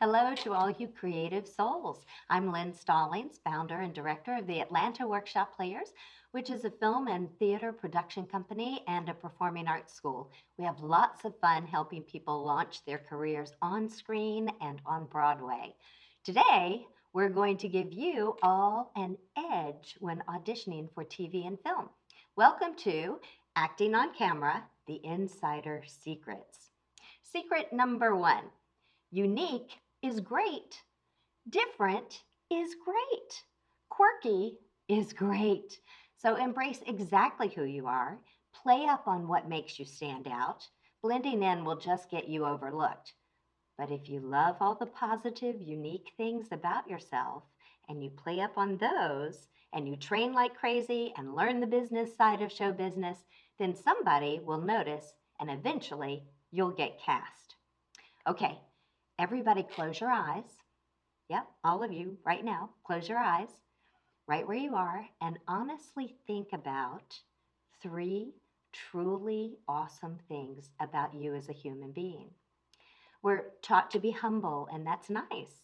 Hello to all you creative souls. I'm Lynn Stallings, founder and director of the Atlanta Workshop Players, which is a film and theater production company and a performing arts school. We have lots of fun helping people launch their careers on screen and on Broadway. Today, we're going to give you all an edge when auditioning for TV and film. Welcome to Acting on Camera, The Insider Secrets. Secret number one. Unique is great. Different is great. Quirky is great. So embrace exactly who you are. Play up on what makes you stand out. Blending in will just get you overlooked. But if you love all the positive, unique things about yourself and you play up on those and you train like crazy and learn the business side of show business, then somebody will notice and eventually you'll get cast. Okay, everybody close your eyes. Yep, all of you right now, close your eyes right where you are and honestly think about 3 truly awesome things about you as a human being. We're taught to be humble, and that's nice,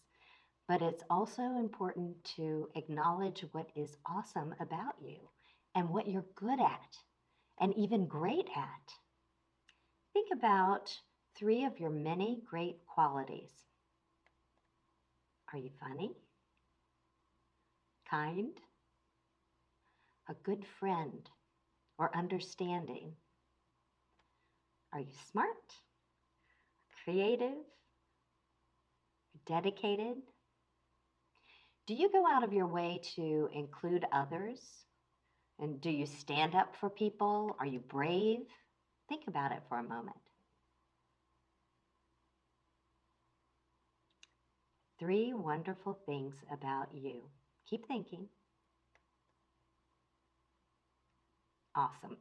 but it's also important to acknowledge what is awesome about you and what you're good at and even great at. Think about 3 of your many great qualities. Are you funny? Kind? A good friend or understanding? Are you smart? Creative? Dedicated? Do you go out of your way to include others? And do you stand up for people? Are you brave? Think about it for a moment. 3 wonderful things about you. Keep thinking. Awesome.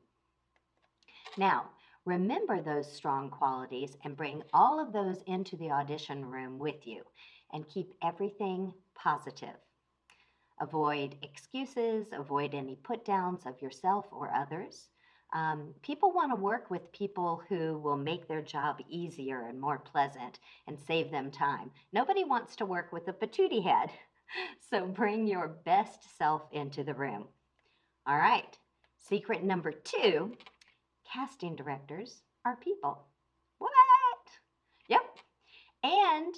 Now, remember those strong qualities and bring all of those into the audition room with you and keep everything positive. Avoid excuses, avoid any put downs of yourself or others. People want to work with people who will make their job easier and more pleasant and save them time. Nobody wants to work with a patootie head. So bring your best self into the room. All right, secret number 2, casting directors are people. What? Yep. And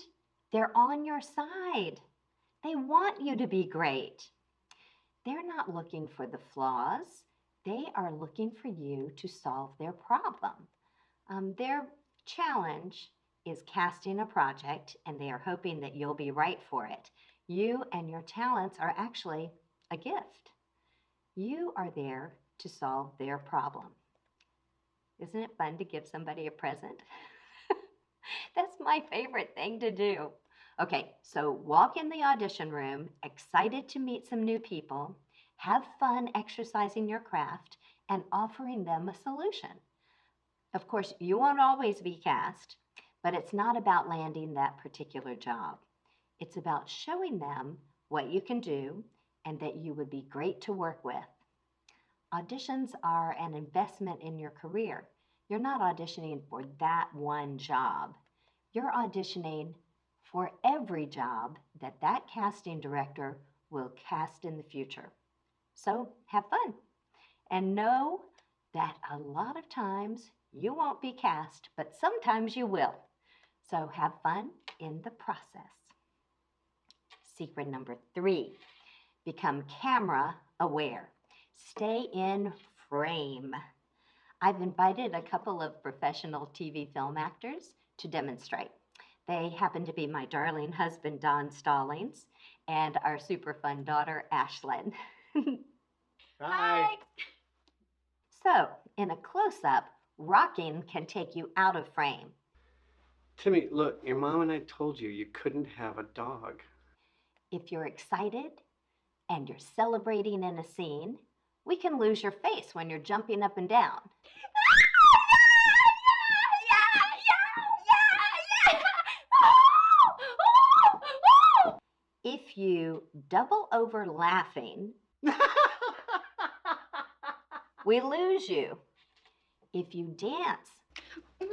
they're on your side. They want you to be great. They're not looking for the flaws. They are looking for you to solve their problem. Their challenge is casting a project, and they are hoping that you'll be right for it. You and your talents are actually a gift. You are there to solve their problem. Isn't it fun to give somebody a present? That's my favorite thing to do. Okay, so walk in the audition room, excited to meet some new people, have fun exercising your craft, and offering them a solution. Of course, you won't always be cast, but it's not about landing that particular job. It's about showing them what you can do and that you would be great to work with. Auditions are an investment in your career. You're not auditioning for that one job. You're auditioning for every job that that casting director will cast in the future. So have fun and know that a lot of times you won't be cast, but sometimes you will. So have fun in the process. Secret number 3, become camera aware. Stay in frame. I've invited a couple of professional TV film actors to demonstrate. They happen to be my darling husband, Don Stallings, and our super fun daughter, Ashlyn. Hi. So, in a close-up, rocking can take you out of frame. Timmy, look, your mom and I told you you couldn't have a dog. If you're excited and you're celebrating in a scene, we can lose your face when you're jumping up and down. If you double over laughing, we lose you. If you dance, oh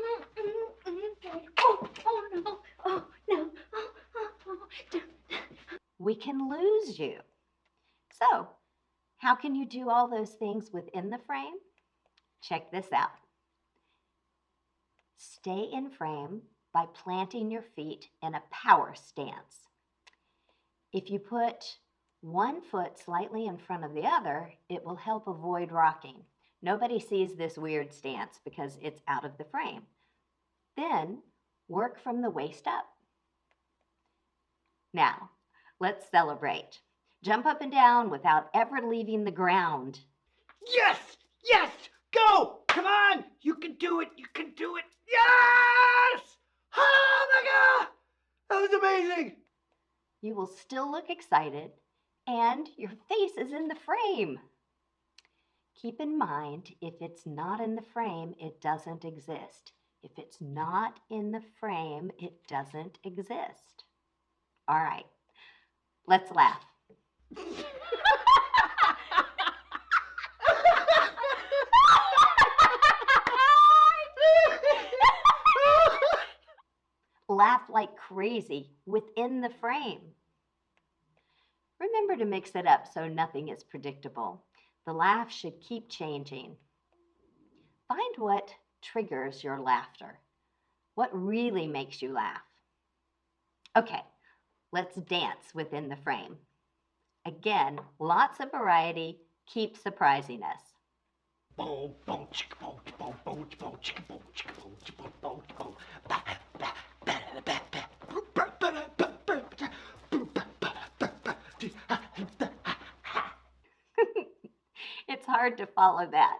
no, oh no, we can lose you. So, how can you do all those things within the frame? Check this out. Stay in frame by planting your feet in a power stance. If you put one foot slightly in front of the other, it will help avoid rocking. Nobody sees this weird stance because it's out of the frame. Then work from the waist up. Now, let's celebrate. Jump up and down without ever leaving the ground. Yes! Yes! Go! Come on! You can do it! You can do it! Yes! Oh my God! That was amazing! You will still look excited, and your face is in the frame. Keep in mind, if it's not in the frame, it doesn't exist. If it's not in the frame, it doesn't exist. All right, let's laugh. Laugh like crazy within the frame. Remember to mix it up so nothing is predictable. The laugh should keep changing. Find what triggers your laughter. What really makes you laugh? Okay, let's dance within the frame. Again, lots of variety. Keep surprising us. Boom, boom, chicka, boom, boom, boom, boom, chicka, boom, chicka, boom, chicka, boom, boom, ba, ba, ba, ba, ba, ba, ba, ba, ba, ba, ba, ba, ba, ba. It's hard to follow that.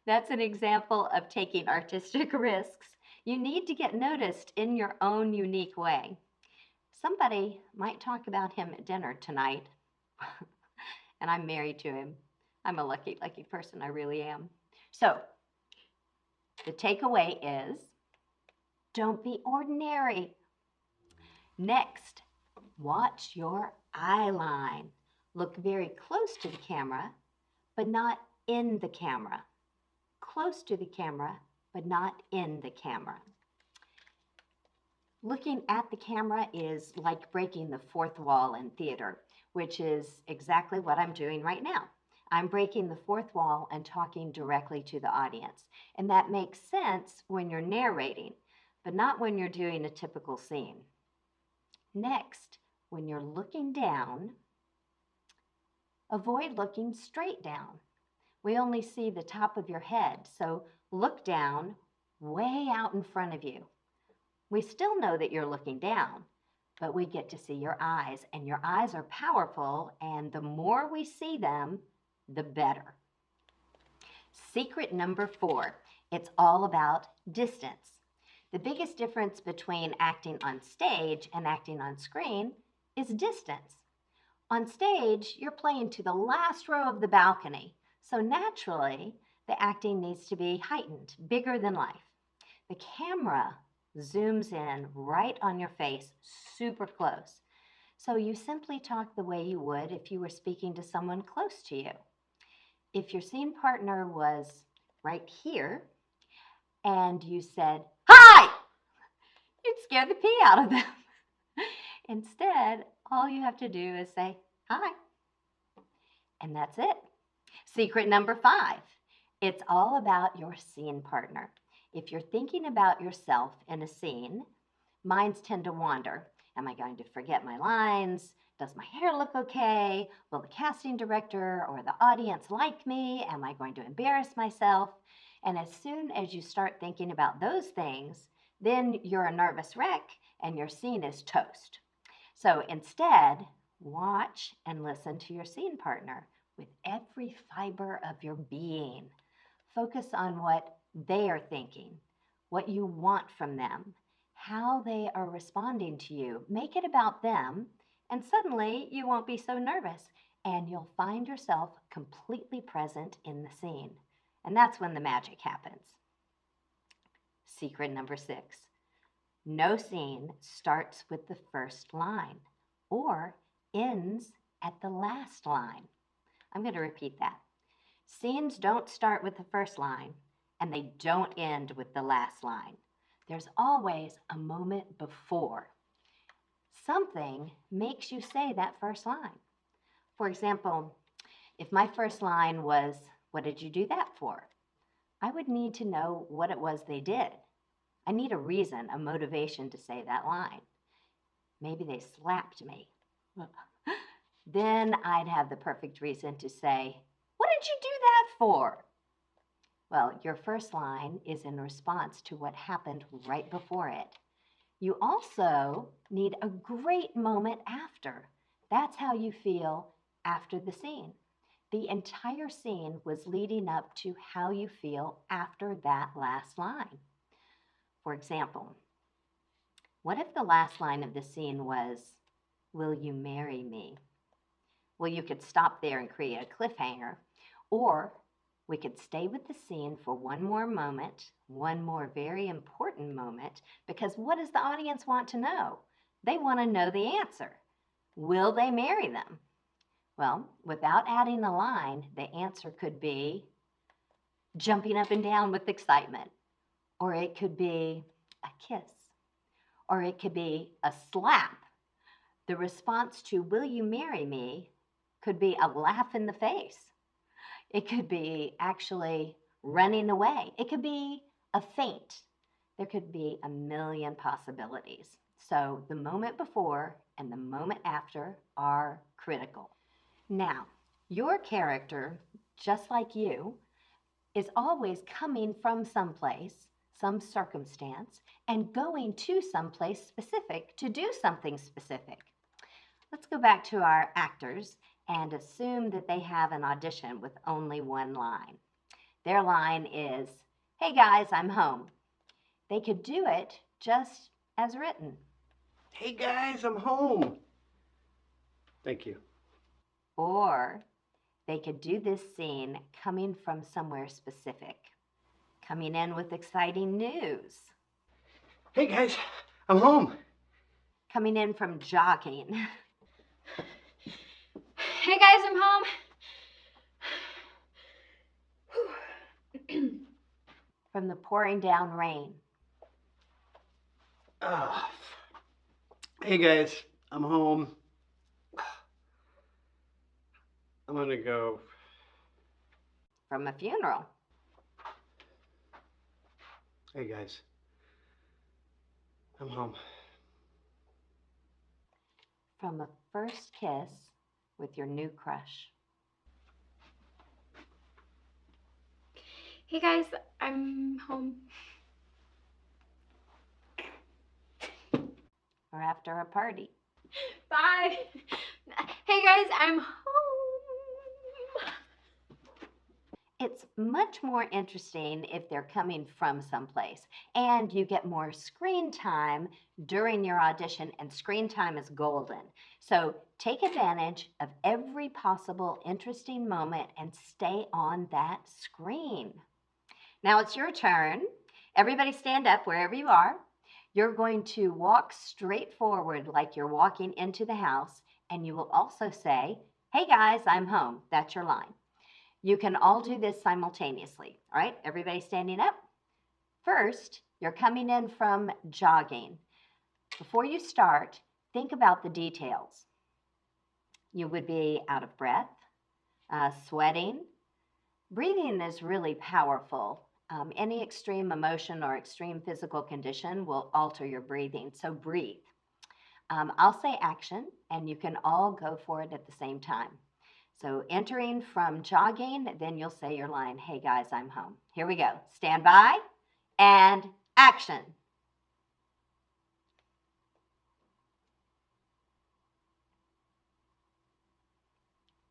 That's an example of taking artistic risks. You need to get noticed in your own unique way. Somebody might talk about him at dinner tonight, and I'm married to him. I'm a lucky, lucky person, I really am. So, the takeaway is don't be ordinary. Next, watch your eye line. Look very close to the camera, but not in the camera. Close to the camera, but not in the camera. Looking at the camera is like breaking the fourth wall in theater, which is exactly what I'm doing right now. I'm breaking the fourth wall and talking directly to the audience. And that makes sense when you're narrating, but not when you're doing a typical scene. Next, when you're looking down, avoid looking straight down. We only see the top of your head, so look down way out in front of you. We still know that you're looking down, but we get to see your eyes, and your eyes are powerful, and the more we see them, the better. Secret number 4, it's all about distance. The biggest difference between acting on stage and acting on screen is distance. On stage, you're playing to the last row of the balcony, so naturally, the acting needs to be heightened, bigger than life. The camera zooms in right on your face, super close. So you simply talk the way you would if you were speaking to someone close to you. If your scene partner was right here and you said, "Hi!" you'd scare the pee out of them. Instead, all you have to do is say, "Hi." And that's it. Secret number 5, it's all about your scene partner. If you're thinking about yourself in a scene, minds tend to wander. Am I going to forget my lines? Does my hair look okay? Will the casting director or the audience like me? Am I going to embarrass myself? And as soon as you start thinking about those things, then you're a nervous wreck and your scene is toast. So instead, watch and listen to your scene partner with every fiber of your being. Focus on what they are thinking, what you want from them, how they are responding to you. Make it about them, and suddenly you won't be so nervous, and you'll find yourself completely present in the scene. And that's when the magic happens. Secret number 6, no scene starts with the first line or ends at the last line. I'm going to repeat that. Scenes don't start with the first line, and they don't end with the last line. There's always a moment before. something makes you say that first line. For example, if my first line was, "What did you do that for?" I would need to know what it was they did. I need a reason, a motivation to say that line. Maybe they slapped me. Then I'd have the perfect reason to say, "What did you do that for?" Well, your first line is in response to what happened right before it. You also need a great moment after. That's how you feel after the scene. The entire scene was leading up to how you feel after that last line. For example, what if the last line of the scene was, "Will you marry me?" Well, you could stop there and create a cliffhanger, or we could stay with the scene for one more moment, one more very important moment, because what does the audience want to know? They want to know the answer. Will they marry them? Well, without adding a line, the answer could be jumping up and down with excitement, or it could be a kiss, or it could be a slap. The response to "Will you marry me?" could be a laugh in the face. It could be actually running away. It could be a faint. There could be a million possibilities. So the moment before and the moment after are critical. Now, your character, just like you, is always coming from someplace, some circumstance, and going to someplace specific to do something specific. Let's go back to our actors and assume that they have an audition with only one line. Their line is, "Hey guys, I'm home." They could do it just as written. Hey guys, I'm home. Thank you. Or they could do this scene coming from somewhere specific, coming in with exciting news, Hey guys, I'm home. coming in from jogging, Hey guys, I'm home. from the pouring down rain. Ah. Hey guys, I'm home. I'm gonna go. From a funeral. Hey guys, I'm home. From a first kiss with your new crush. Hey guys, I'm home. Or after a party. Bye. Hey guys, I'm home. It's much more interesting if they're coming from someplace, and you get more screen time during your audition, and screen time is golden. So take advantage of every possible interesting moment and stay on that screen. Now it's your turn. Everybody stand up wherever you are. You're going to walk straight forward like you're walking into the house, and you will also say, "Hey guys, I'm home." That's your line. You can all do this simultaneously. All right, everybody standing up. First, you're coming in from jogging. Before you start, think about the details. You would be out of breath, sweating. Breathing is really powerful. Any extreme emotion or extreme physical condition will alter your breathing, so breathe. I'll say action, and you can all go for it at the same time. So entering from jogging, then you'll say your line, "Hey guys, I'm home." Here we go. Stand by and action.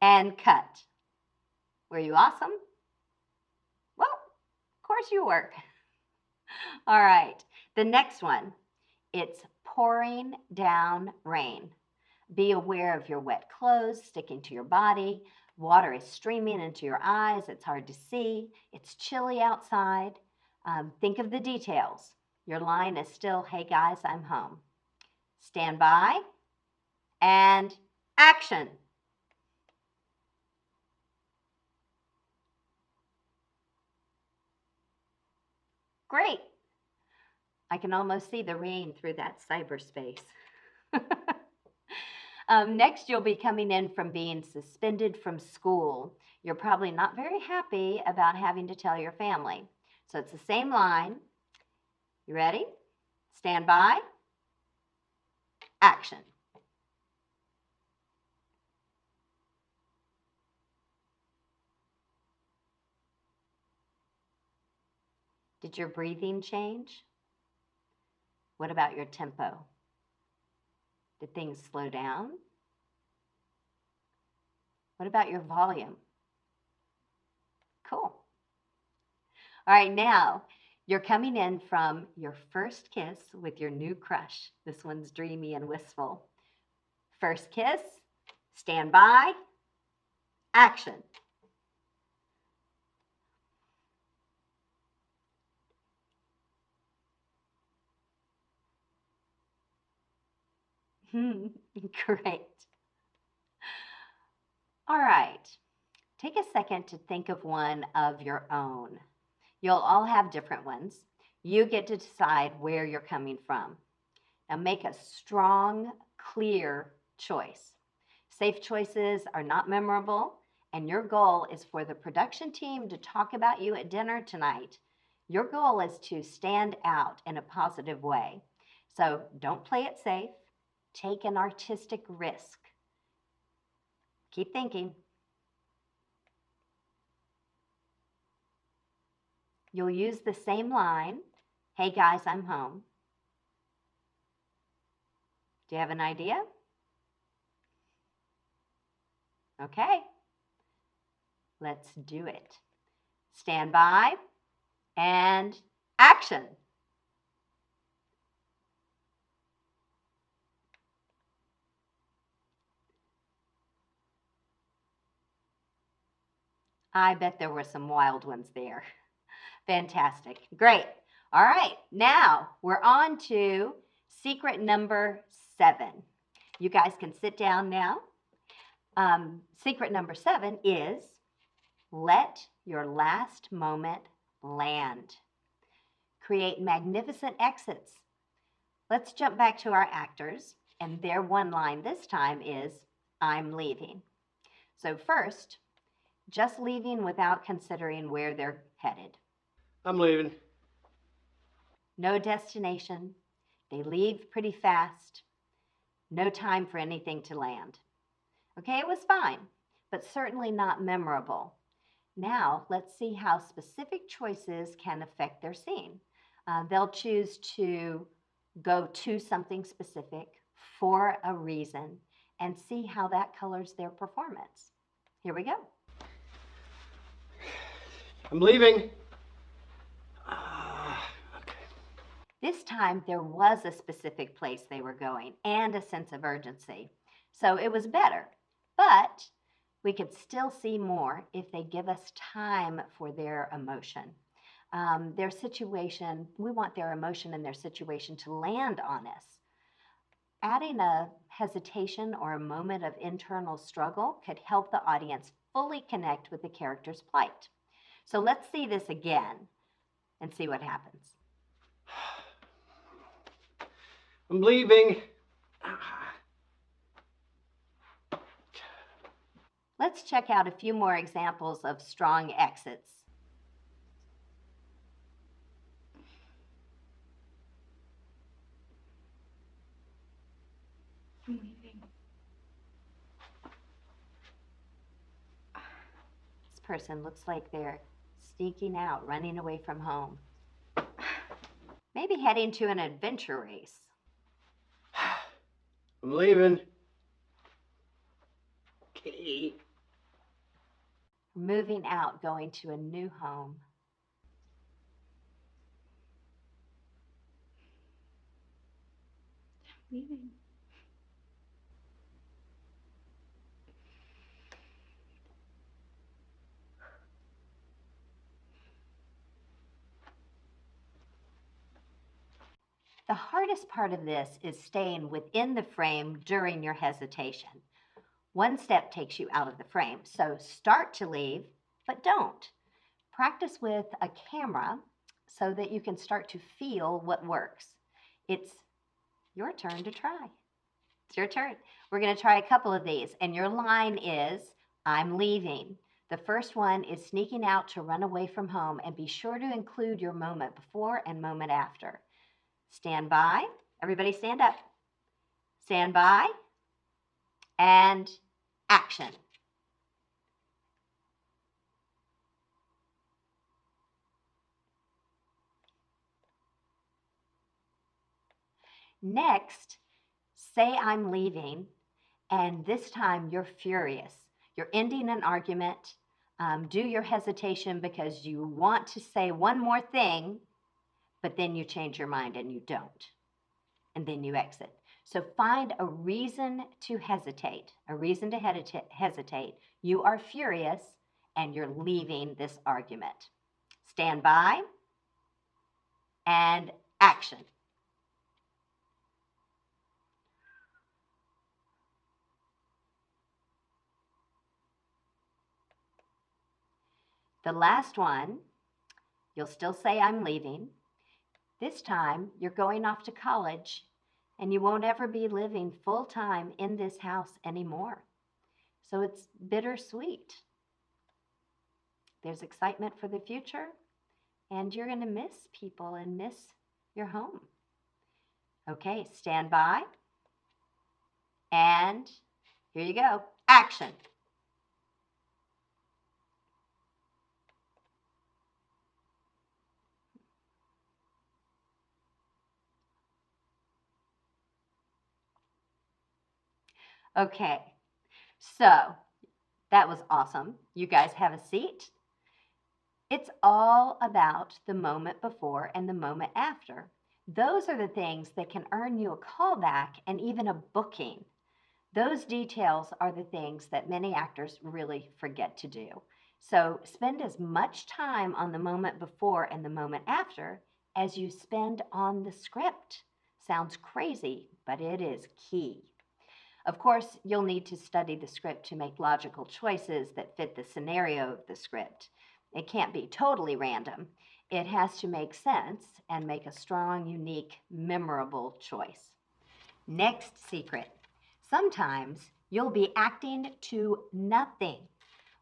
And cut. Were you awesome? Well, of course you were. All right. The next one, it's pouring down rain. Be aware of your wet clothes sticking to your body. Water is streaming into your eyes. It's hard to see. It's chilly outside. Think of the details. Your line is still, "Hey guys, I'm home." Stand by and action. Great. I can almost see the rain through that cyberspace. Next, you'll be coming in from being suspended from school. You're probably not very happy about having to tell your family. So it's the same line. You ready? Stand by. Action. Did your breathing change? What about your tempo? Did things slow down? What about your volume? Cool. All right, now you're coming in from your first kiss with your new crush. This one's dreamy and wistful. First kiss, stand by, action. Great. All right, take a second to think of one of your own. You'll all have different ones. You get to decide where you're coming from. Now make a strong, clear choice. Safe choices are not memorable, and your goal is for the production team to talk about you at dinner tonight. Your goal is to stand out in a positive way. So don't play it safe. Take an artistic risk. Keep thinking. You'll use the same line, "Hey guys, I'm home." Do you have an idea? Okay, let's do it. Stand by and action. I bet there were some wild ones there. Fantastic. Great. All right, now we're on to secret number 7. You guys can sit down now. Secret number 7 is let your last moment land. Create magnificent exits. Let's jump back to our actors, and their one line this time is, "I'm leaving." So first, just leaving without considering where they're headed. I'm leaving. No destination. They leave pretty fast. No time for anything to land. Okay, it was fine, but certainly not memorable. Now, let's see how specific choices can affect their scene. They'll choose to go to something specific for a reason and see how that colors their performance. Here we go. I'm leaving. Okay. This time, there was a specific place they were going and a sense of urgency. So it was better, but we could still see more if they give us time for their emotion. Their situation, we want their emotion and their situation to land on us. Adding a hesitation or a moment of internal struggle could help the audience fully connect with the character's plight. So let's see this again and see what happens. I'm leaving. Let's check out a few more examples of strong exits. I'm leaving. This person looks like they're sneaking out, running away from home. Maybe heading to an adventure race. I'm leaving. Okay. Moving out, going to a new home. Leaving. The hardest part of this is staying within the frame during your hesitation. One step takes you out of the frame, so start to leave, but don't. Practice with a camera so that you can start to feel what works. It's your turn to try. It's your turn. We're going to try a couple of these, and your line is, I'm leaving. The first one is sneaking out to run away from home, and be sure to include your moment before and moment after. Stand by. Everybody stand up. Stand by. And action. Next, say I'm leaving, and this time you're furious. You're ending an argument. Do your hesitation because you want to say one more thing, but then you change your mind and you don't. And then you exit. So find a reason to hesitate, a reason to hesitate. You are furious and you're leaving this argument. Stand by and action. The last one, you'll still say, I'm leaving. This time, you're going off to college and you won't ever be living full time in this house anymore. So it's bittersweet. There's excitement for the future, and you're going to miss people and miss your home. Okay, stand by. And here you go. Action. Okay, so that was awesome. You guys have a seat. It's all about the moment before and the moment after. Those are the things that can earn you a callback and even a booking. Those details are the things that many actors really forget to do. So spend as much time on the moment before and the moment after as you spend on the script. Sounds crazy, but it is key. Of course, you'll need to study the script to make logical choices that fit the scenario of the script. It can't be totally random. It has to make sense and make a strong, unique, memorable choice. Next secret. Sometimes you'll be acting to nothing.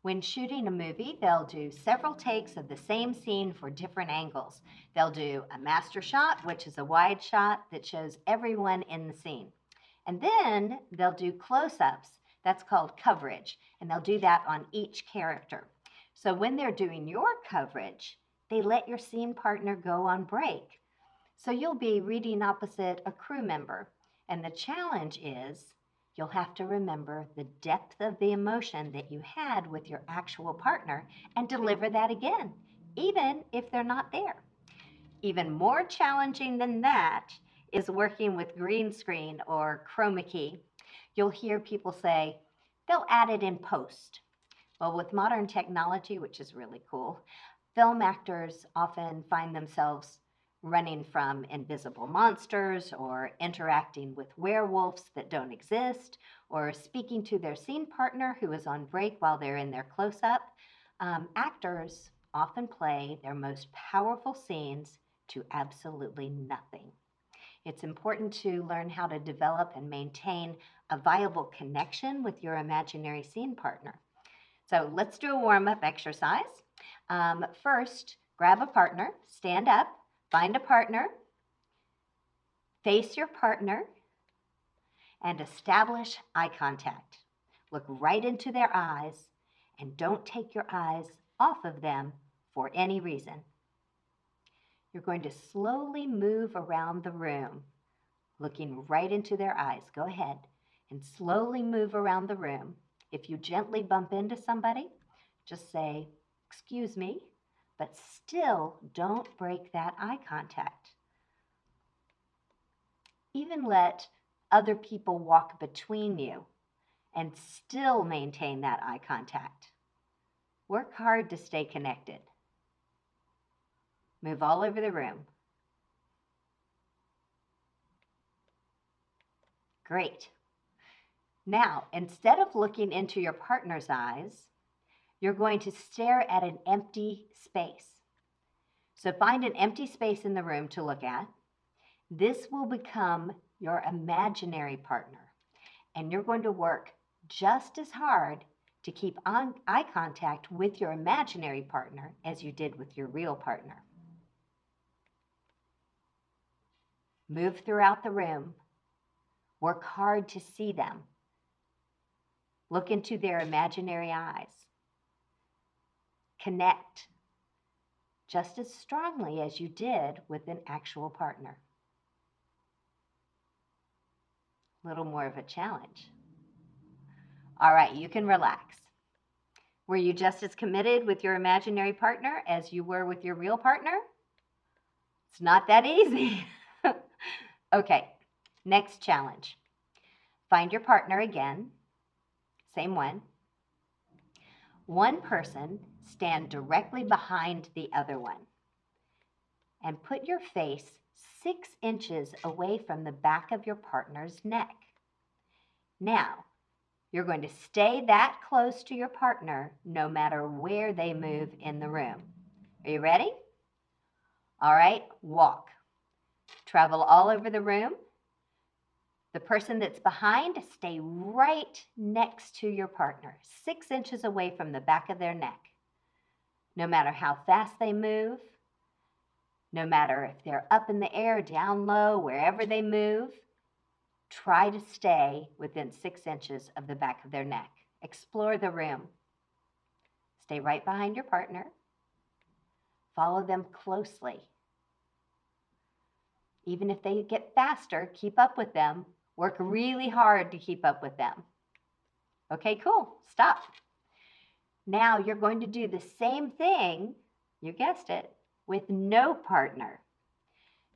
When shooting a movie, they'll do several takes of the same scene for different angles. They'll do a master shot, which is a wide shot that shows everyone in the scene. And then they'll do close-ups. That's called coverage. And they'll do that on each character. So when they're doing your coverage, they let your scene partner go on break. So you'll be reading opposite a crew member. And the challenge is you'll have to remember the depth of the emotion that you had with your actual partner and deliver that again, even if they're not there. Even more challenging than that is working with green screen or chroma key. You'll hear people say, they'll add it in post. Well, with modern technology, which is really cool, film actors often find themselves running from invisible monsters or interacting with werewolves that don't exist or speaking to their scene partner who is on break while they're in their close-up. Actors often play their most powerful scenes to absolutely nothing. It's important to learn how to develop and maintain a viable connection with your imaginary scene partner. So let's do a warm-up exercise. First, grab a partner, stand up, find a partner, face your partner, and establish eye contact. Look right into their eyes and don't take your eyes off of them for any reason. You're going to slowly move around the room, looking right into their eyes. Go ahead and slowly move around the room. If you gently bump into somebody, just say, excuse me, but still don't break that eye contact. Even let other people walk between you and still maintain that eye contact. Work hard to stay connected. Move all over the room. Great. Now, instead of looking into your partner's eyes, you're going to stare at an empty space. So find an empty space in the room to look at. This will become your imaginary partner. and you're going to work just as hard to keep on eye contact with your imaginary partner as you did with your real partner. Move throughout the room. Work hard to see them. Look into their imaginary eyes. Connect just as strongly as you did with an actual partner. A little more of a challenge. All right, you can relax. Were you just as committed with your imaginary partner as you were with your real partner? It's not that easy. Okay, next challenge. Find your partner again, same one. One person stand directly behind the other one and put your face 6 inches away from the back of your partner's neck. Now, you're going to stay that close to your partner no matter where they move in the room. Are you ready? All right, walk. Travel all over the room. The person that's behind, stay right next to your partner, 6 inches away from the back of their neck. No matter how fast they move, no matter if they're up in the air, down low, wherever they move, try to stay within 6 inches of the back of their neck. Explore the room. Stay right behind your partner. Follow them closely. Even if they get faster, keep up with them. Work really hard to keep up with them. Okay, cool. Stop. Now you're going to do the same thing, you guessed it, with no partner.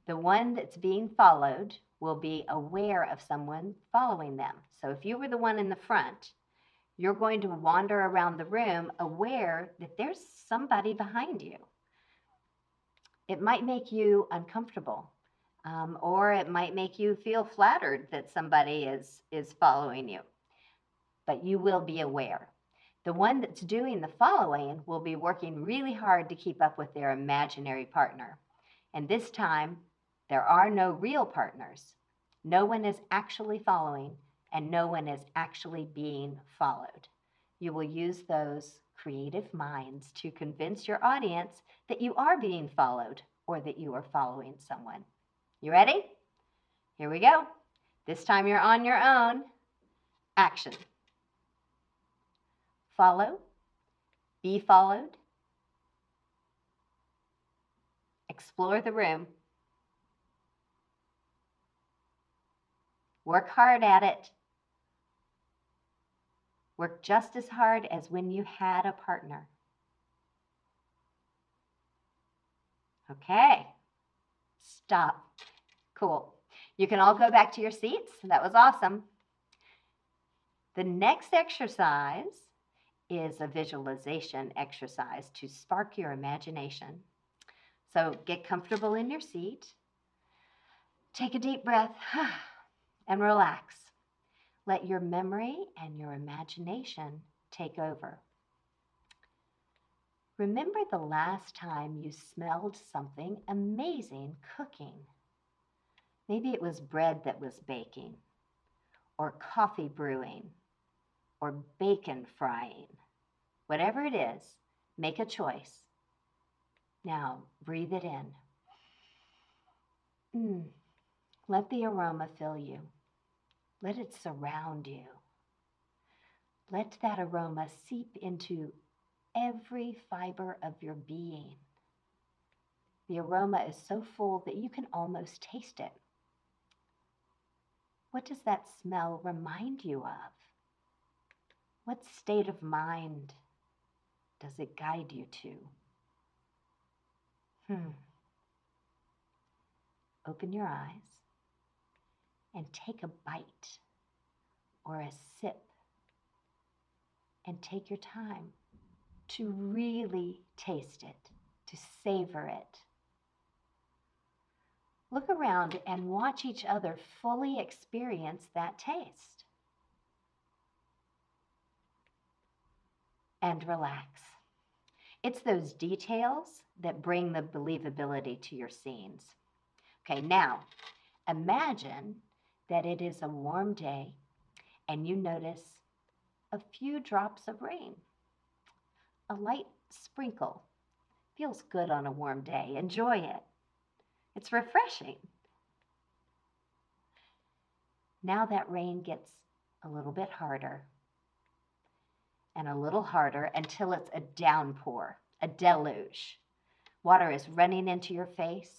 The one that's being followed will be aware of someone following them. So if you were the one in the front, you're going to wander around the room aware that there's somebody behind you. It might make you uncomfortable, or it might make you feel flattered that somebody is following you, but you will be aware. The one that's doing the following will be working really hard to keep up with their imaginary partner. And this time, there are no real partners. No one is actually following, and no one is actually being followed. You will use those creative minds to convince your audience that you are being followed or that you are following someone. You ready? Here we go. This time you're on your own. Action. Follow. Be followed. Explore the room. Work hard at it. Work just as hard as when you had a partner. Okay. Stop. Cool. You can all go back to your seats. That was awesome. The next exercise is a visualization exercise to spark your imagination. So get comfortable in your seat. Take a deep breath and relax. Let your memory and your imagination take over. Remember the last time you smelled something amazing cooking. Maybe it was bread that was baking, or coffee brewing, or bacon frying. Whatever it is, make a choice. Now, breathe it in. Let the aroma fill you. Let it surround you. Let that aroma seep into every fiber of your being. The aroma is so full that you can almost taste it. What does that smell remind you of? What state of mind does it guide you to? Open your eyes and take a bite or a sip and take your time to really taste it, to savor it. Look around and watch each other fully experience that taste. And relax. It's those details that bring the believability to your scenes. Okay, now imagine that it is a warm day and you notice a few drops of rain. A light sprinkle. Feels good on a warm day. Enjoy it. It's refreshing. Now that rain gets a little bit harder and a little harder until it's a downpour, a deluge. Water is running into your face.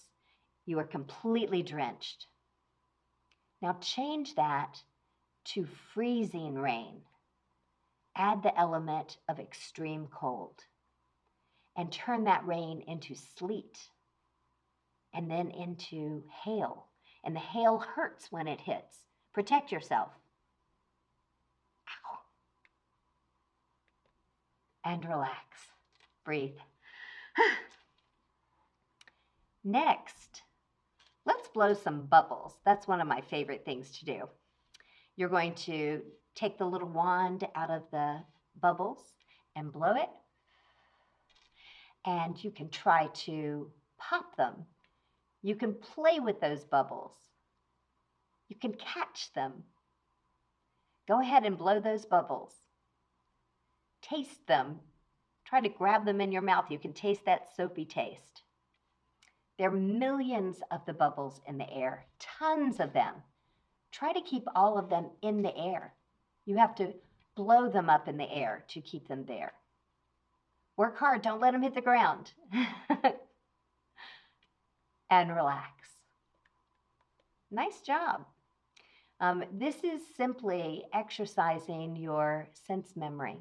You are completely drenched. Now change that to freezing rain. Add the element of extreme cold and turn that rain into sleet and then into hail. And the hail hurts when it hits. Protect yourself. Ow. And relax. Breathe. Next, let's blow some bubbles. That's one of my favorite things to do. You're going to take the little wand out of the bubbles and blow it. And you can try to pop them. You can play with those bubbles. You can catch them. Go ahead and blow those bubbles. Taste them. Try to grab them in your mouth. You can taste that soapy taste. There are millions of the bubbles in the air, tons of them. Try to keep all of them in the air. You have to blow them up in the air to keep them there. Work hard, don't let them hit the ground. And relax. Nice job. This is simply exercising your sense memory,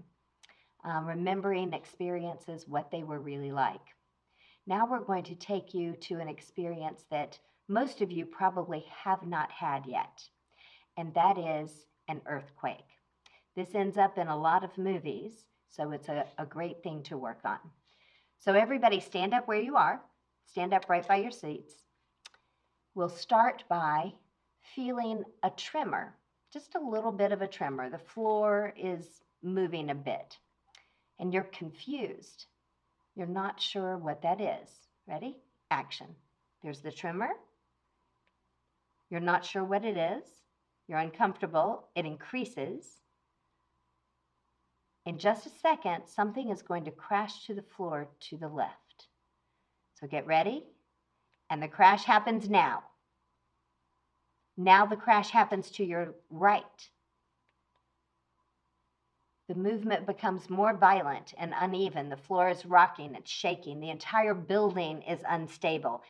remembering experiences, what they were really like. Now we're going to take you to an experience that most of you probably have not had yet, and that is an earthquake. This ends up in a lot of movies, so it's a great thing to work on. So everybody stand up where you are. Stand up right by your seats. We'll start by feeling a tremor, just a little bit of a tremor. The floor is moving a bit, and you're confused. You're not sure what that is. Ready? Action. There's the tremor. You're not sure what it is. You're uncomfortable. It increases. In just a second, something is going to crash to the floor to the left. So get ready. And the crash happens now. Now the crash happens to your right. The movement becomes more violent and uneven. The floor is rocking, it's shaking. The entire building is unstable.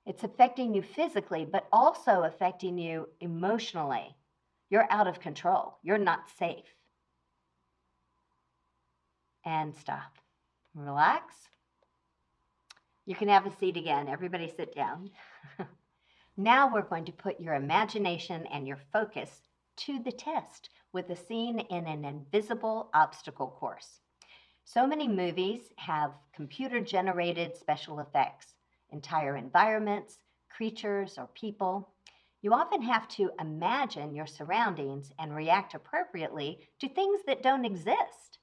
It's affecting you physically, but also affecting you emotionally. You're out of control. You're not safe. And stop. Relax. You can have a seat again. Everybody sit down. Now we're going to put your imagination and your focus to the test with a scene in an invisible obstacle course. So many movies have computer-generated special effects, entire environments, creatures, or people. You often have to imagine your surroundings and react appropriately to things that don't exist.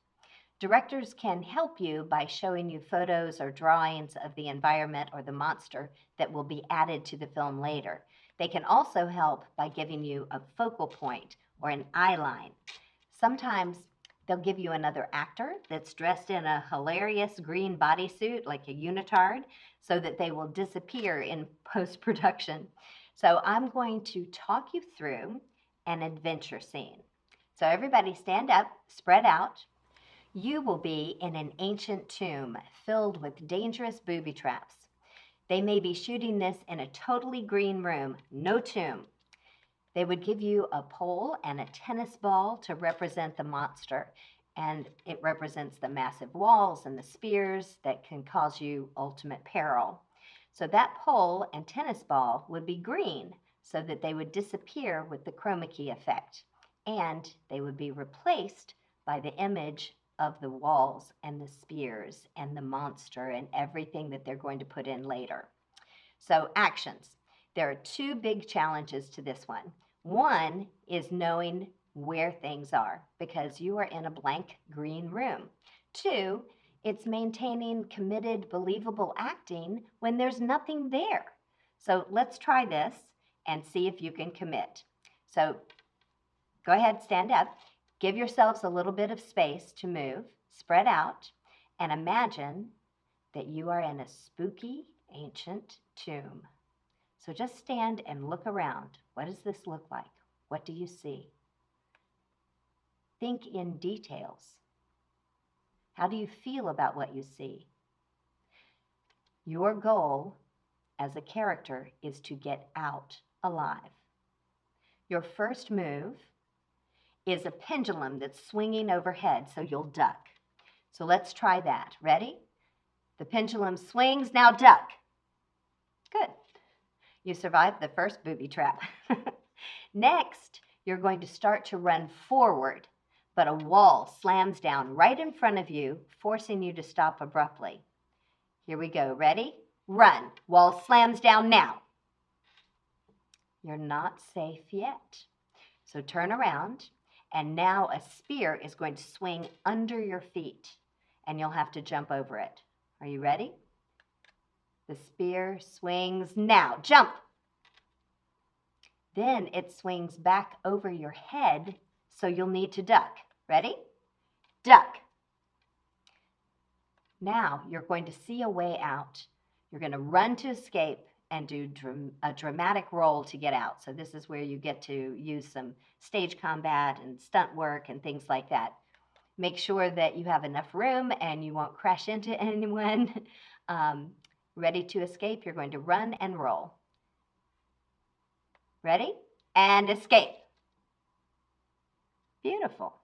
Directors can help you by showing you photos or drawings of the environment or the monster that will be added to the film later. They can also help by giving you a focal point or an eye line. Sometimes they'll give you another actor that's dressed in a hilarious green bodysuit like a unitard so that they will disappear in post-production. So I'm going to talk you through an adventure scene. So everybody stand up, spread out. You will be in an ancient tomb filled with dangerous booby traps. They may be shooting this in a totally green room, no tomb. They would give you a pole and a tennis ball to represent the monster, and it represents the massive walls and the spears that can cause you ultimate peril. So that pole and tennis ball would be green so that they would disappear with the chroma key effect, and they would be replaced by the image of the walls and the spears and the monster and everything that they're going to put in later. So actions. There are two big challenges to this one. One is knowing where things are because you are in a blank green room. Two, it's maintaining committed, believable acting when there's nothing there. So let's try this and see if you can commit. So Go ahead, stand up. Give yourselves a little bit of space to move. Spread out and imagine that you are in a spooky, ancient tomb. So just stand and look around. What does this look like? What do you see? Think in details. How do you feel about what you see? Your goal as a character is to get out alive. Your first move is a pendulum that's swinging overhead, so you'll duck. So let's try that. Ready? The pendulum swings, now duck. Good. You survived the first booby trap. Next, you're going to start to run forward, but a wall slams down right in front of you, forcing you to stop abruptly. Here we go. Ready? Run. Wall slams down now. You're not safe yet. So turn around, and now a spear is going to swing under your feet, and you'll have to jump over it. Are you ready? The spear swings now. Jump. Then it swings back over your head, so you'll need to duck. Ready? Duck. Now you're going to see a way out. You're going to run to escape and do a dramatic roll to get out. So this is where you get to use some stage combat and stunt work and things like that. Make sure that you have enough room and you won't crash into anyone. Ready to escape, you're going to run and roll. Ready? And escape. Beautiful.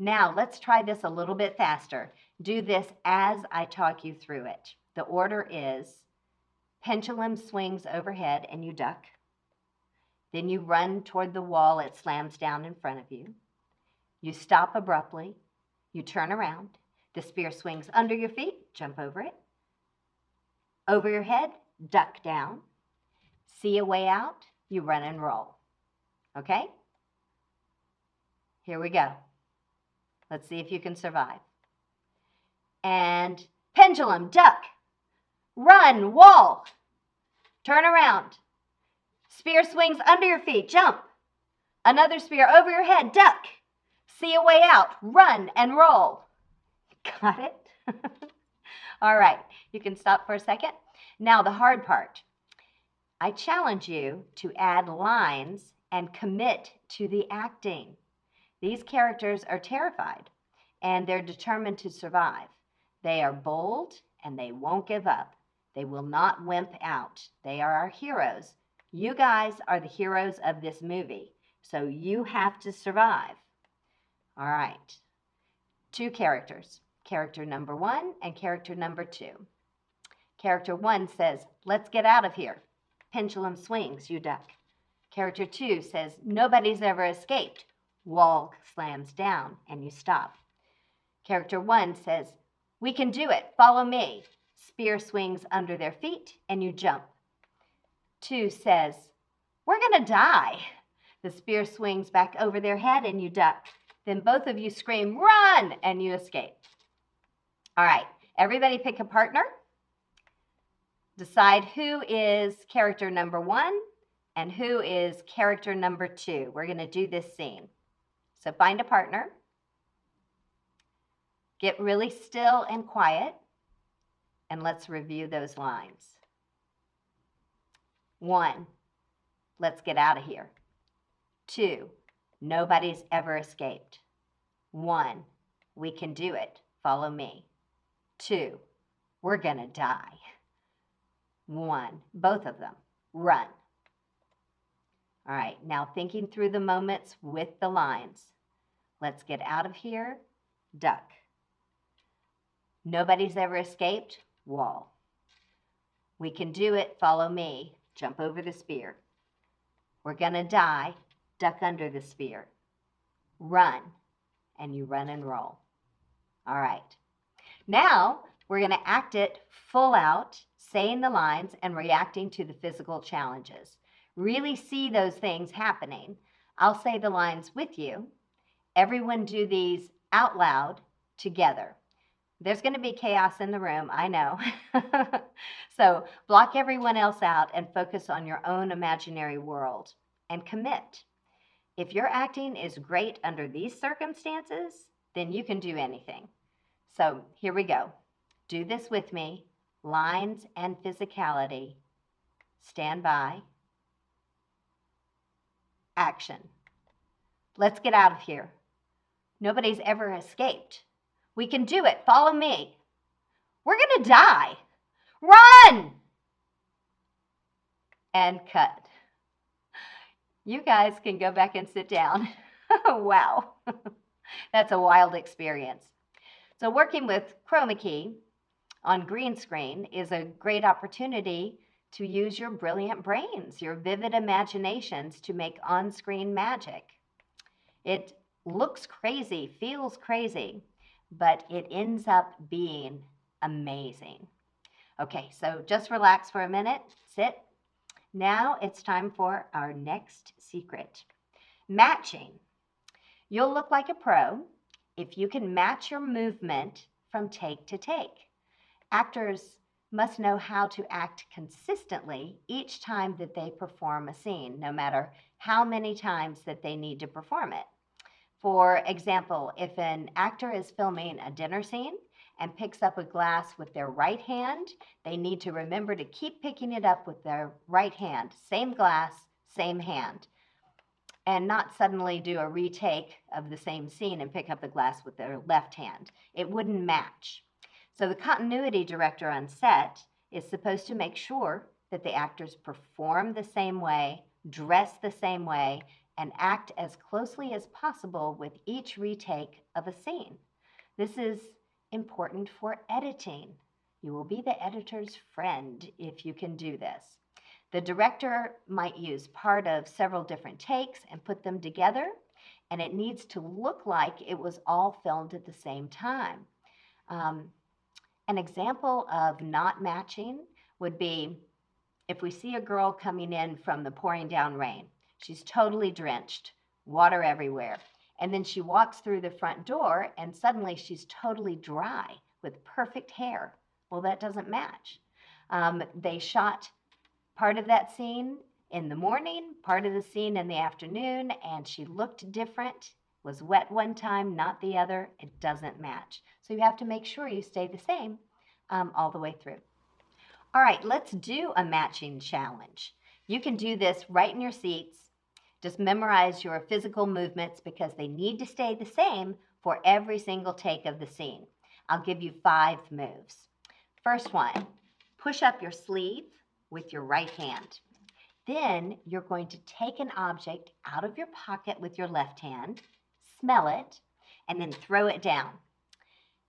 Now let's try this a little bit faster. Do this as I talk you through it. The order is pendulum swings overhead and you duck. Then you run toward the wall, it slams down in front of you. You stop abruptly. You turn around. The spear swings under your feet, jump over it. Over your head, duck down. See a way out, you run and roll. Okay? Here we go. Let's see if you can survive. And pendulum, duck. Run, wall. Turn around. Spear swings under your feet, jump. Another spear over your head, duck. See a way out, run and roll. Got it? All right, you can stop for a second. Now the hard part. I challenge you to add lines and commit to the acting. These characters are terrified and they're determined to survive. They are bold and they won't give up. They will not wimp out. They are our heroes. You guys are the heroes of this movie, so you have to survive. All right, 2 characters, character number 1 and character number 2. Character 1 says, let's get out of here. Pendulum swings, you duck. Character 2 says, nobody's ever escaped. Wall slams down and you stop. Character 1 says, we can do it, follow me. Spear swings under their feet and you jump. 2 says, we're gonna die. The spear swings back over their head and you duck. Then both of you scream, run, and you escape. All right, everybody pick a partner. Decide who is character number 1 and who is character number 2. We're gonna do this scene. So find a partner. Get really still and quiet, and let's review those lines. 1, let's get out of here. 2, nobody's ever escaped. 1, we can do it, follow me. 2, we're gonna die. 1, both of them, run. All right, now thinking through the moments with the lines. Let's get out of here, duck. Nobody's ever escaped, wall. We can do it, follow me, jump over the spear. We're gonna die, duck under the spear. Run, and you run and roll. All right, now we're gonna act it full out, saying the lines and reacting to the physical challenges. Really see those things happening. I'll say the lines with you. Everyone do these out loud together. There's going to be chaos in the room, I know. So block everyone else out and focus on your own imaginary world and commit. If your acting is great under these circumstances, then you can do anything. So here we go. Do this with me. Lines and physicality. Stand by. Action. Let's get out of here. Nobody's ever escaped. We can do it. Follow me. We're going to die. Run! And cut. You guys can go back and sit down. Wow. That's a wild experience. So working with chroma key on green screen is a great opportunity to use your brilliant brains, your vivid imaginations to make on-screen magic. It looks crazy, feels crazy, but it ends up being amazing. Okay, so just relax for a minute, sit. Now it's time for our next secret. Matching. You'll look like a pro if you can match your movement from take to take. Actors must know how to act consistently each time that they perform a scene, no matter how many times that they need to perform it. For example, if an actor is filming a dinner scene and picks up a glass with their right hand, they need to remember to keep picking it up with their right hand. Same glass, same hand. And not suddenly do a retake of the same scene and pick up the glass with their left hand. It wouldn't match. So the continuity director on set is supposed to make sure that the actors perform the same way, dress the same way, and act as closely as possible with each retake of a scene. This is important for editing. You will be the editor's friend if you can do this. The director might use part of several different takes and put them together, and it needs to look like it was all filmed at the same time. An example of not matching would be if we see a girl coming in from the pouring down rain. She's totally drenched, water everywhere, and then she walks through the front door and suddenly she's totally dry with perfect hair. Well, that doesn't match. They shot part of that scene in the morning, part of the scene in the afternoon, and she looked different, was wet one time, not the other. It doesn't match. So you have to make sure you stay the same all the way through. All right, let's do a matching challenge. You can do this right in your seats. Just memorize your physical movements because they need to stay the same for every single take of the scene. I'll give you 5 moves. First one, push up your sleeve with your right hand. Then you're going to take an object out of your pocket with your left hand, smell it, and then throw it down.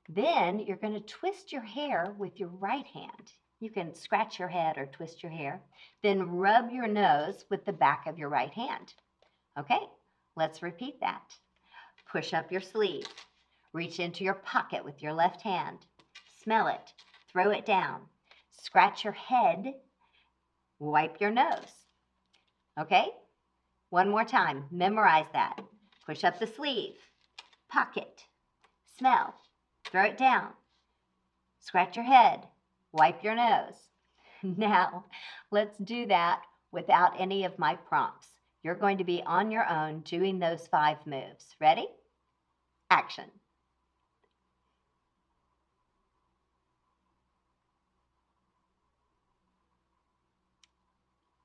Then you're going to twist your hair with your right hand. You can scratch your head or twist your hair. Then rub your nose with the back of your right hand. Okay, let's repeat that. Push up your sleeve. Reach into your pocket with your left hand. Smell it. Throw it down. Scratch your head. Wipe your nose. Okay? One more time. Memorize that. Push up the sleeve. Pocket. Smell. Throw it down. Scratch your head. Wipe your nose. Now, let's do that without any of my prompts. You're going to be on your own doing those 5 moves. Ready? Action.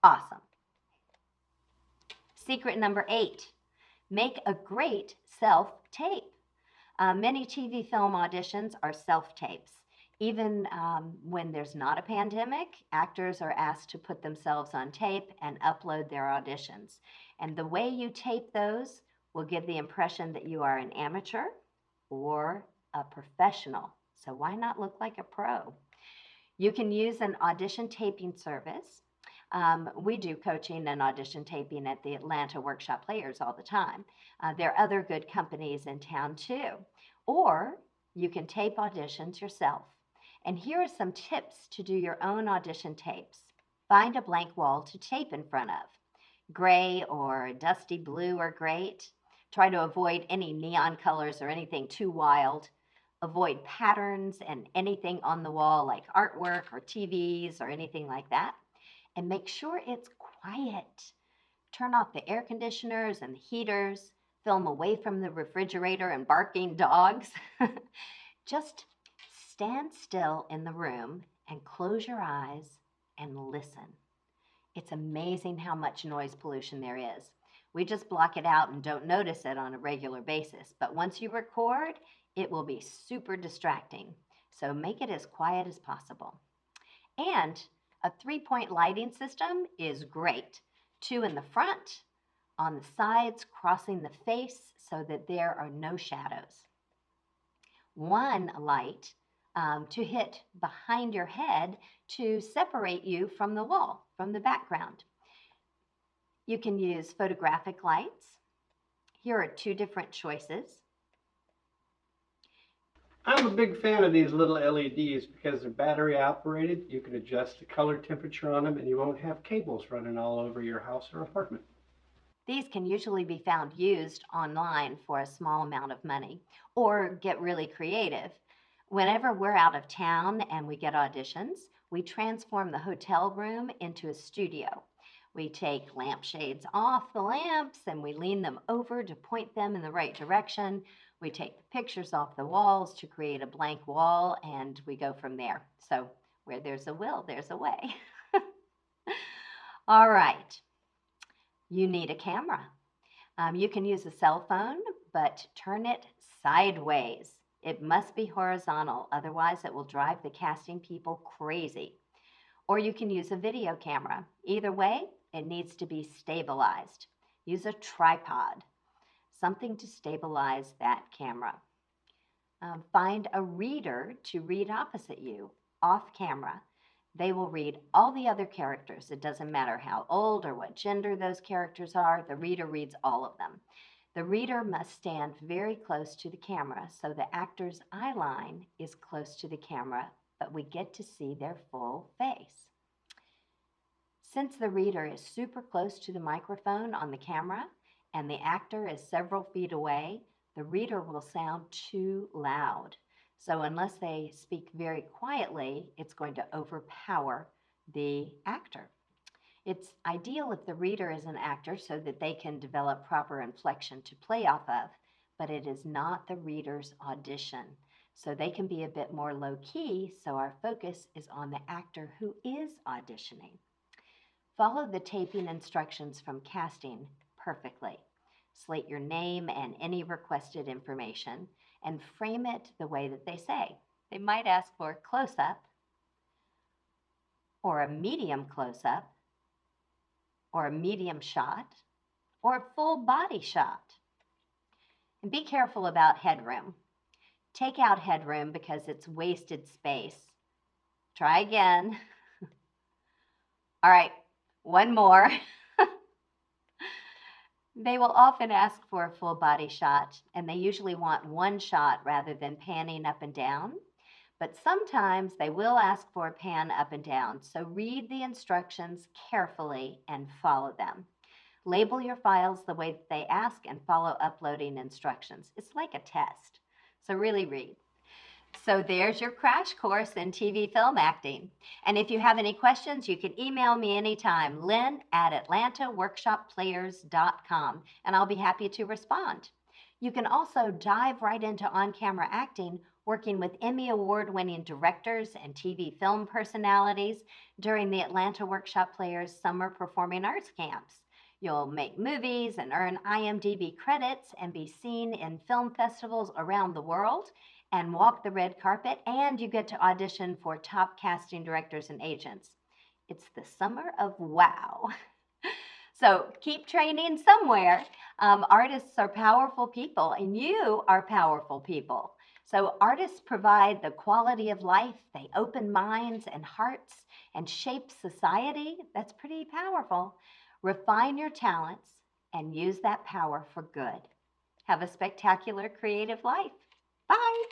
Awesome. Secret number 8, make a great self-tape. Many TV film auditions are self-tapes. Even when there's not a pandemic, actors are asked to put themselves on tape and upload their auditions. And the way you tape those will give the impression that you are an amateur or a professional. So why not look like a pro? You can use an audition taping service. We do coaching and audition taping at the Atlanta Workshop Players all the time. There are other good companies in town too. Or you can tape auditions yourself. And here are some tips to do your own audition tapes. Find a blank wall to tape in front of. Gray or dusty blue are great. Try to avoid any neon colors or anything too wild. Avoid patterns and anything on the wall like artwork or TVs or anything like that. And make sure it's quiet. Turn off the air conditioners and the heaters. Film away from the refrigerator and barking dogs. Just stand still in the room and close your eyes and listen. It's amazing how much noise pollution there is. We just block it out and don't notice it on a regular basis. But once you record, it will be super distracting. So make it as quiet as possible. And a 3-point lighting system is great. 2 in the front, on the sides, crossing the face so that there are no shadows. 1 light to hit behind your head to separate you from the wall, from the background. You can use photographic lights. Here are 2 different choices. I'm a big fan of these little LEDs because they're battery operated. You can adjust the color temperature on them and you won't have cables running all over your house or apartment. These can usually be found used online for a small amount of money, or get really creative. Whenever we're out of town and we get auditions, we transform the hotel room into a studio. We take lampshades off the lamps and we lean them over to point them in the right direction. We take the pictures off the walls to create a blank wall, and we go from there. So where there's a will, there's a way. All right. You need a camera. You can use a cell phone, but turn it sideways. It must be horizontal, otherwise it will drive the casting people crazy. Or you can use a video camera. Either way, it needs to be stabilized. Use a tripod, something to stabilize that camera. Find a reader to read opposite you, off camera. They will read all the other characters. It doesn't matter how old or what gender those characters are, the reader reads all of them. The reader must stand very close to the camera so the actor's eye line is close to the camera, but we get to see their full face. Since the reader is super close to the microphone on the camera and the actor is several feet away, the reader will sound too loud. So unless they speak very quietly, it's going to overpower the actor. It's ideal if the reader is an actor so that they can develop proper inflection to play off of, but it is not the reader's audition. So they can be a bit more low key, so our focus is on the actor who is auditioning. Follow the taping instructions from casting perfectly. Slate your name and any requested information and frame it the way that they say. They might ask for a close-up or a medium close-up or a medium shot or a full body shot. And be careful about headroom. Take out headroom because it's wasted space. Try again. All right, 1 more. They will often ask for a full body shot, and they usually want 1 shot rather than panning up and down. But sometimes they will ask for a pan up and down, so read the instructions carefully and follow them. Label your files the way that they ask and follow uploading instructions. It's like a test, so really read. So there's your crash course in TV film acting. And if you have any questions, you can email me anytime, lynn@atlantaworkshopplayers.com, and I'll be happy to respond. You can also dive right into on-camera acting, working with Emmy Award-winning directors and TV film personalities during the Atlanta Workshop Players Summer Performing Arts Camps. You'll make movies and earn IMDb credits and be seen in film festivals around the world and walk the red carpet, and you get to audition for top casting directors and agents. It's the summer of wow. So keep training somewhere. Artists are powerful people, and you are powerful people. So artists provide the quality of life. They open minds and hearts and shape society. That's pretty powerful. Refine your talents and use that power for good. Have a spectacular creative life. Bye.